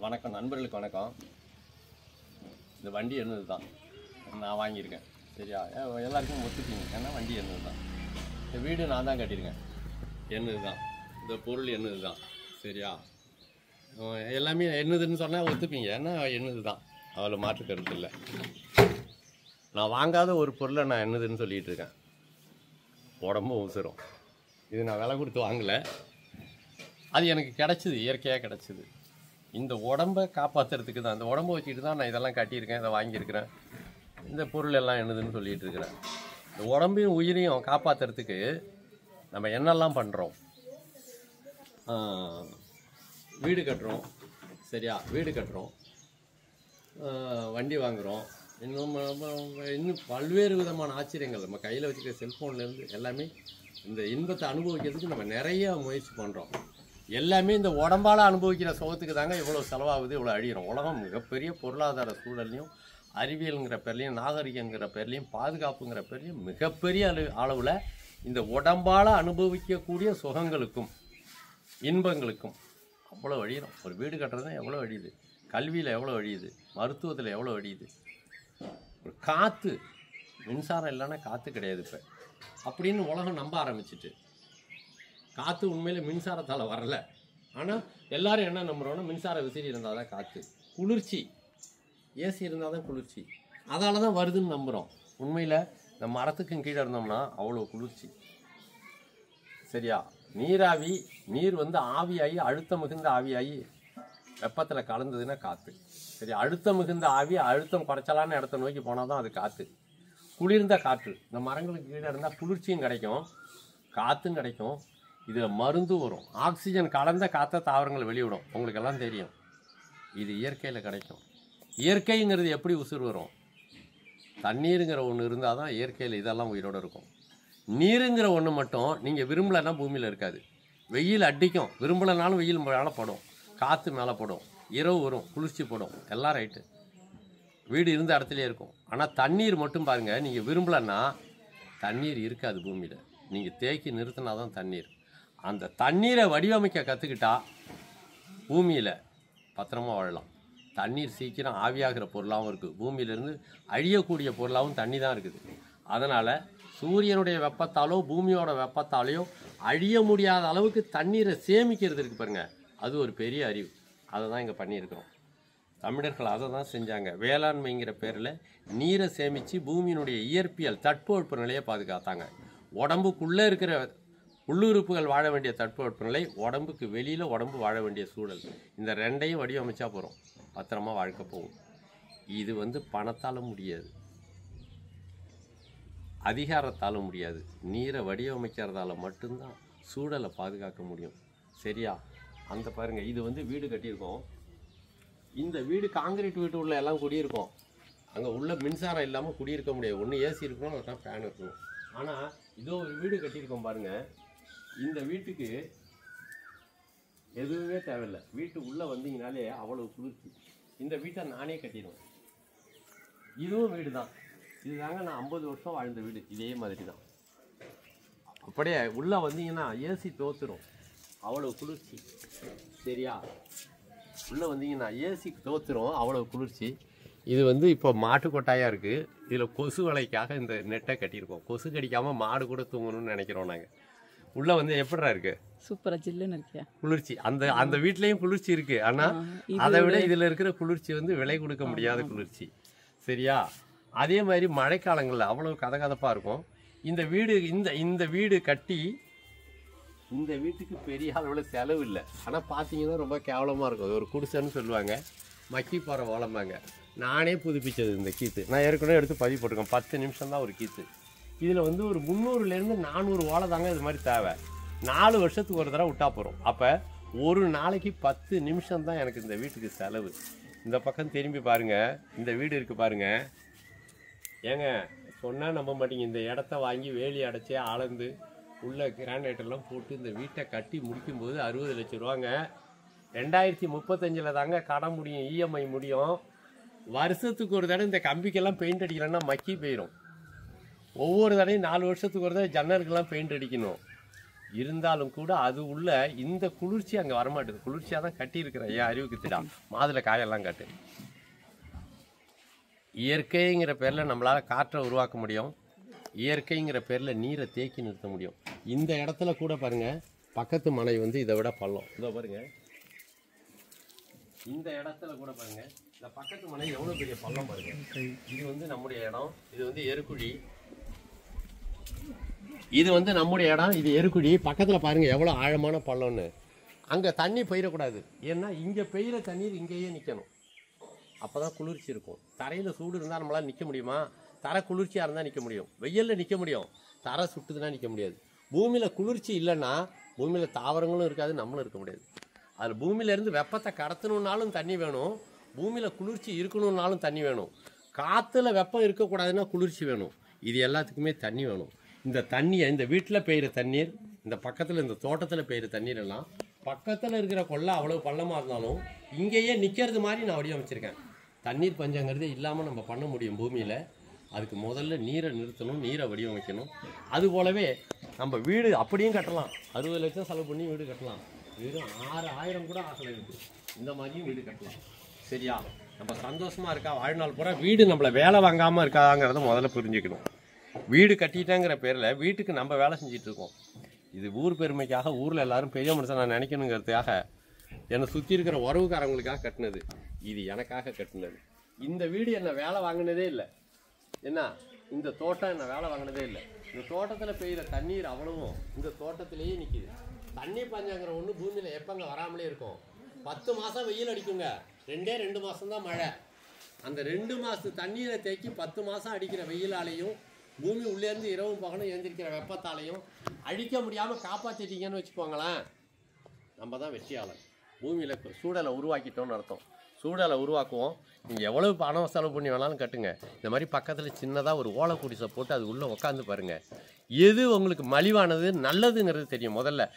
வணக்கம் நண்பர்களுக்கு வணக்கம். இந்த வண்டி என்னது தான் நான் வாங்கியிருக்கேன். சரியா, எல்லாருக்கும் ஒத்துப்பீங்க. ஏன்னா வண்டி என்னது தான். இந்த வீடு நான் தான் கட்டியிருக்கேன். என்னது தான். இந்த பொருள் என்னது தான். சரியா, எல்லாமே என்னதுன்னு சொன்னால் ஒத்துப்பீங்க. ஏன்னா என்னது தான், அதில் மாற்று கருத்து இல்லை. நான் வாங்காத ஒரு பொருளை நான் என்னதுன்னு சொல்லிகிட்டு இருக்கேன். உடம்பும் உசுரும். இது நான் விலை கொடுத்து வாங்கலை, அது எனக்கு கிடச்சிது, இயற்கையாக கிடச்சிது. இந்த உடம்பை காப்பாற்றுறதுக்கு தான். இந்த உடம்பை வச்சுக்கிட்டு தான் நான் இதெல்லாம் கட்டியிருக்கேன், இதை வாங்கியிருக்கிறேன். இந்த பொருள் எல்லாம் என்னதுன்னு சொல்லிகிட்டு இருக்கிறேன். இந்த உடம்பையும் உயிரையும் காப்பாற்றுறதுக்கு நம்ம என்னெல்லாம் பண்ணுறோம். வீடு கட்டுறோம். சரியா, வீடு கட்டுறோம், வண்டி வாங்குகிறோம், இன்னும் பல்வேறு விதமான ஆச்சரியங்கள். நம்ம கையில் வச்சுக்கிற செல்ஃபோன்லேருந்து எல்லாமே இந்த இன்பத்தை அனுபவிக்கிறதுக்கு நம்ம நிறைய முயற்சி பண்ணுறோம். எல்லாமே இந்த உடம்பால் அனுபவிக்கிற சுகத்துக்கு தாங்க இவ்வளோ செலவாகுது, இவ்வளோ அழிகிறோம். உலகம் மிகப்பெரிய பொருளாதார சூழல்லையும் அறிவியலுங்கிற பேர்லையும் நாகரிகங்கிற பேர்லையும் பாதுகாப்புங்கிற பேர்லையும் மிகப்பெரிய அளவில் இந்த உடம்பால் அனுபவிக்கக்கூடிய சுகங்களுக்கும் இன்பங்களுக்கும் அவ்வளோ அழிகிறோம். ஒரு வீடு கட்டுறது எவ்வளோ அழியுது, கல்வியில் எவ்வளோ அழியுது, மருத்துவத்தில் எவ்வளோ அழியுது. ஒரு காற்று, மின்சாரம் இல்லைன்னா காற்று கிடையாது இப்போ அப்படின்னு உலகம் நம்ப ஆரம்பிச்சிட்டு. காற்று உண்மையில் மின்சாரத்தால் வரல. ஆனால் எல்லாரும் என்ன நம்புகிறோன்னா மின்சார விசிறி இருந்தால் தான் காற்று, குளிர்ச்சி ஏசி இருந்தால் தான் குளிர்ச்சி, அதால் தான் வருதுன்னு நம்புகிறோம். உண்மையில் நம்ம மரத்துக்கும் கீழே இருந்தோம்னா அவ்வளோ குளிர்ச்சி. சரியா, நீராவி, நீர் ஆவியாகி அழுத்தம் மிகுந்த ஆவியாகி வெப்பத்தில் கலந்ததுன்னா காற்று. சரி, அழுத்தம் மிகுந்த ஆவி அழுத்தம் குறைச்சலான இடத்த நோக்கி போனால் தான் அது காற்று. குளிர்ந்த காற்று, இந்த மரங்களுக்கு கீழே இருந்தால் குளிர்ச்சியும் கிடைக்கும், காற்றும் கிடைக்கும். இதில் மருந்து வரும், ஆக்சிஜன் கலந்த காற்றை தாவரங்கள் வெளியிடும். உங்களுக்கெல்லாம் தெரியும், இது இயற்கையில் கிடைக்கும். இயற்கைங்கிறது எப்படி உசுர் வரும்? தண்ணீருங்கிற ஒன்று இருந்தால் தான் இயற்கையில் இதெல்லாம் உயிரோடு இருக்கும். நீருங்கிற ஒன்று மட்டும் நீங்கள் விரும்பலைன்னா பூமியில் இருக்காது. வெயில் அடிக்கும், விரும்பலைனாலும் வெயில் மேலே படும், காற்று மேலே படும், இரவு வரும், குளிர்ச்சி படும், எல்லாம் ரைட்டு. வீடு இருந்த இடத்துலையே இருக்கும். ஆனால் தண்ணீர் மட்டும் பாருங்கள், நீங்கள் விரும்பலைன்னா தண்ணீர் இருக்காது பூமியில். நீங்கள் தேக்கி நிறுத்தினா தான் தண்ணீர். அந்த தண்ணீரை வடிவமைக்க கற்றுக்கிட்டா பூமியில் பத்திரமா வாழலாம். தண்ணீர் சீக்கிரம் ஆவியாகிற பொருளாகவும் இருக்குது, பூமியிலேருந்து அழியக்கூடிய பொருளாகவும் தண்ணி தான் இருக்குது. அதனால் சூரியனுடைய வெப்பத்தாலோ பூமியோட வெப்பத்தாலேயோ அழிய முடியாத அளவுக்கு தண்ணீரை சேமிக்கிறது இருக்குது பாருங்கள், அது ஒரு பெரிய அறிவு. அதை தான் இங்கே பண்ணியிருக்கிறோம். தமிழர்கள் அதை தான் செஞ்சாங்க. வேளாண்மைங்கிற பேரில் நீரை சேமித்து பூமியினுடைய இயற்பியல் தட்பவெப்ப நிலையை பாதுகாத்தாங்க. உடம்புக்குள்ளே இருக்கிற உள்ளுறுப்புகள் வாழ வேண்டிய தட்பவெப்ப நிலை, உடம்புக்கு வெளியில் உடம்பு வாழ வேண்டிய சூழல், இந்த ரெண்டையும் வடிவமைச்சா போகிறோம், பத்திரமா வாழ்க்கை போகும். இது பணத்தால் முடியாது, அதிகாரத்தால் முடியாது. நீரை வடிவமைக்கிறதால மட்டும்தான் சூழலை பாதுகாக்க முடியும். சரியா, அந்த பாருங்கள், இது வீடு கட்டியிருக்கோம். இந்த வீடு காங்கிரீட் வீட்டு உள்ள எல்லாம் குடியிருக்கோம். அங்கே உள்ள மின்சாரம் இல்லாமல் குடியிருக்க முடியாது. ஒன்று ஏசி இருக்கணும், இல்லைனா ஃபேன் இருக்கணும். ஆனால் இதோ ஒரு வீடு கட்டியிருக்கோம் பாருங்கள். இந்த வீட்டுக்கு எதுவுமே தேவையில்லை. வீட்டு உள்ளே வந்தீங்கனாலே அவ்வளோ குளிர்ச்சி. இந்த வீட்டை நானே கட்டிடுவேன். இதுவும் வீடு தான். இதுதாங்க நான் 50 வருஷம் வாழ்ந்த வீடு. இதே மாதிரி தான். அப்படியே உள்ளே வந்தீங்கன்னா ஏசி தோத்துரும், அவ்வளோ குளிர்ச்சி. சரியா, உள்ளே வந்தீங்கன்னா ஏசி தோத்துரும், அவ்வளோ குளிர்ச்சி. இது இப்போ மாட்டு கொட்டாயாக இருக்குது. இதில் கொசு வலைக்காக இந்த நெட்டை கட்டியிருக்கோம். கொசு கடிக்காமல் மாடு கூட தூங்கணும்னு நினைக்கிறோம் நாங்கள். உள்ளே எப்படிடா இருக்குது? சூப்பராக ஜில்லுன்னு இருக்கியா, குளிர்ச்சி. அந்த வீட்லேயும் குளிர்ச்சி இருக்குது. ஆனால் அதை விட இதில் இருக்கிற குளிர்ச்சி விலை கொடுக்க முடியாத குளிர்ச்சி. சரியா, அதே மாதிரி மழைக்காலங்களில் அவ்வளோ கதகதப்பாக இருக்கும். இந்த வீடு கட்டி இந்த வீட்டுக்கு பெரிய அளவில் செலவு இல்லை. ஆனால் பார்த்தீங்கன்னா ரொம்ப கேவலமாக இருக்கும். ஒரு குடிசைன்னு சொல்லுவாங்க, மக்கி போகிற ஓலம்பாங்க. நானே புதுப்பிச்சது இந்த கீத்து. நான் ஏற்கனவே எடுத்து பதிவு போட்டிருக்கேன். 10 நிமிஷம் தான் ஒரு கீத்து. இதில் ஒரு 300லேருந்து 400 ஓலை தாங்க இது மாதிரி தேவை. 4 வருஷத்துக்கு ஒரு தடவை விட்டா போகிறோம். அப்போ ஒரு நாளைக்கு 10 நிமிஷம் தான் எனக்கு இந்த வீட்டுக்கு செலவு. இந்த பக்கம் திரும்பி பாருங்கள், இந்த வீடு இருக்குது பாருங்கள். ஏங்க சொன்னால் நம்ப மாட்டீங்க, இந்த இடத்த வாங்கி வேலி அடைச்சி அளந்து உள்ள கிரானைட்டெல்லாம் போட்டு இந்த வீட்டை கட்டி முடிக்கும்போது 60 லட்சம் ரூபாங்க. 2035 தாங்க கடன் முடியும், இஎம்ஐ முடியும். வருஷத்துக்கு ஒரு தடவை இந்த கம்பிக்கெல்லாம் பெயிண்ட் அடிக்கலைன்னா மக்கி போயிடும். ஒவ்வொரு தடையும் 4 வருஷத்துக்கு ஒரு தடவை ஜன்னலுக்கெல்லாம் பெயிண்ட் அடிக்கணும். இருந்தாலும் கூட அது உள்ள இந்த குளிர்ச்சி அங்கே வரமாட்டேது. குளிர்ச்சியாக தான் கட்டி இருக்கிறேன். ஏன் அறிவுக்கு திடா மாதுளை காயெல்லாம் காட்டு. இயற்கைங்கிற பேரில் நம்மளால் காற்றை உருவாக்க முடியும். இயற்கைங்கிற பேரில் நீரை தேக்கி நிறுத்த முடியும். இந்த இடத்துல கூட பாருங்கள், பக்கத்து மனை வந்து இதை விட பள்ளம். இதோ பாருங்கள், இந்த இடத்துல கூட பாருங்கள், இந்த பக்கத்து மனை எவ்வளோ பெரிய பள்ளம் பாருங்கள். இது வந்து நம்முடைய இடம், இது வந்து எருக்குழி. இது வந்து நம்முடைய இடம், இது எருக்குழி. பக்கத்தில் பாருங்கள் எவ்வளோ ஆழமான பள்ளம்னு. அங்கே தண்ணி பெய்யக்கூடாது. ஏன்னா இங்கே பெய்கிற தண்ணீர் இங்கேயே நிற்கணும். அப்போ தான் குளிர்ச்சி இருக்கும். தரையில் சூடு இருந்தால் நம்மளால் நிற்க முடியுமா? தரை குளிர்ச்சியாக இருந்தால் நிற்க முடியும். வெயிலில் நிற்க முடியும். தரை சுட்டுதுன்னா நிற்க முடியாது. பூமியில் குளிர்ச்சி இல்லைன்னா பூமியில் தாவரங்களும் இருக்காது, நம்மளும் இருக்க முடியாது. அதில் பூமியிலேருந்து வெப்பத்தை கடத்தணுன்னாலும் தண்ணி வேணும், பூமியில் குளிர்ச்சி இருக்கணுன்னாலும் தண்ணி வேணும். காற்றுல வெப்பம் இருக்கக்கூடாதுன்னா குளிர்ச்சி வேணும். இது எல்லாத்துக்குமே தண்ணி வேணும். இந்த தண்ணியை இந்த வீட்டில் பெய்கிற தண்ணீர், இந்த பக்கத்தில் இந்த தோட்டத்தில் பெய்கிற தண்ணீர் எல்லாம் பக்கத்தில் இருக்கிற கொள்ளை அவ்வளோ பள்ளமாக இருந்தாலும் இங்கேயே நிற்கிறது மாதிரி நான் வடிவமைச்சிருக்கேன். தண்ணீர் பஞ்சங்கிறதே இல்லாமல் நம்ம பண்ண முடியும் பூமியில். அதுக்கு முதல்ல நீரை நிறுத்தணும், நீரை வடிவமைக்கணும். அது போலவே நம்ம வீடு அப்படியும் கட்டலாம். 60 லட்சம் செலவு பண்ணி வீடு கட்டலாம். வெறும் 6000 கூட ஆகலை இருக்குது. இந்த மாதிரியும் வீடு கட்டலாம். சரியா? நம்ம சந்தோஷமாக இருக்கா வாழ்நாள் பூரா? வீடு நம்மளை வேலை வாங்காமல் இருக்காங்கிறத முதல்ல புரிஞ்சுக்கணும். வீடு கட்டிட்டேங்கிற பேரில் வீட்டுக்கு நம்ம வேலை செஞ்சிட்ருக்கோம். இது ஊர் பெருமைக்காக, ஊரில் எல்லாரும் பெரிய மனுஷன் நான் நினைக்கணுங்கிறதுக்காக, என்னை சுற்றி இருக்கிற உறவுக்காரங்களுக்காக கட்டினது. இது எனக்காக கட்டினது. இந்த வீடு என்னை வேலை வாங்கினதே இல்லை. என்ன, இந்த தோட்டம் என்னை வேலை வாங்கினதே இல்லை. இந்த தோட்டத்தில் பெய்கிற தண்ணீர் அவ்வளவும் இந்த தோட்டத்திலேயே நிற்கிது. தண்ணி பஞ்சங்கிற ஒன்று பூமியில் எப்போங்க வராமலே இருக்கும். 10 மாதம் வெயில் அடிக்குங்க, 2 மாதம்தான் மழை. அந்த 2 மாதத்து தண்ணீரை தேக்கி 10 மாதம் அடிக்கிற வெயிலாலையும் பூமி உள்ளேருந்து இரவும் பகலும் எழுந்திருக்கிற வெப்பத்தாலையும் அழிக்க முடியாமல் காப்பாற்றிட்டீங்கன்னு வச்சுக்கோங்களேன், நம்ம தான் வெற்றியாளர். பூமியில் சூழலை உருவாக்கிட்டோன்னு அர்த்தம். சூழலை உருவாக்குவோம். நீங்கள் எவ்வளவு பணம் செலவு பண்ணி வேணாலும் கட்டுங்க. இந்த மாதிரி பக்கத்தில் சின்னதாக ஒரு ஓலை குடிசை போட்டு அது உள்ளே உட்காந்து பாருங்கள். எது உங்களுக்கு மலிவானது நல்லதுங்கிறது தெரியும். முதல்ல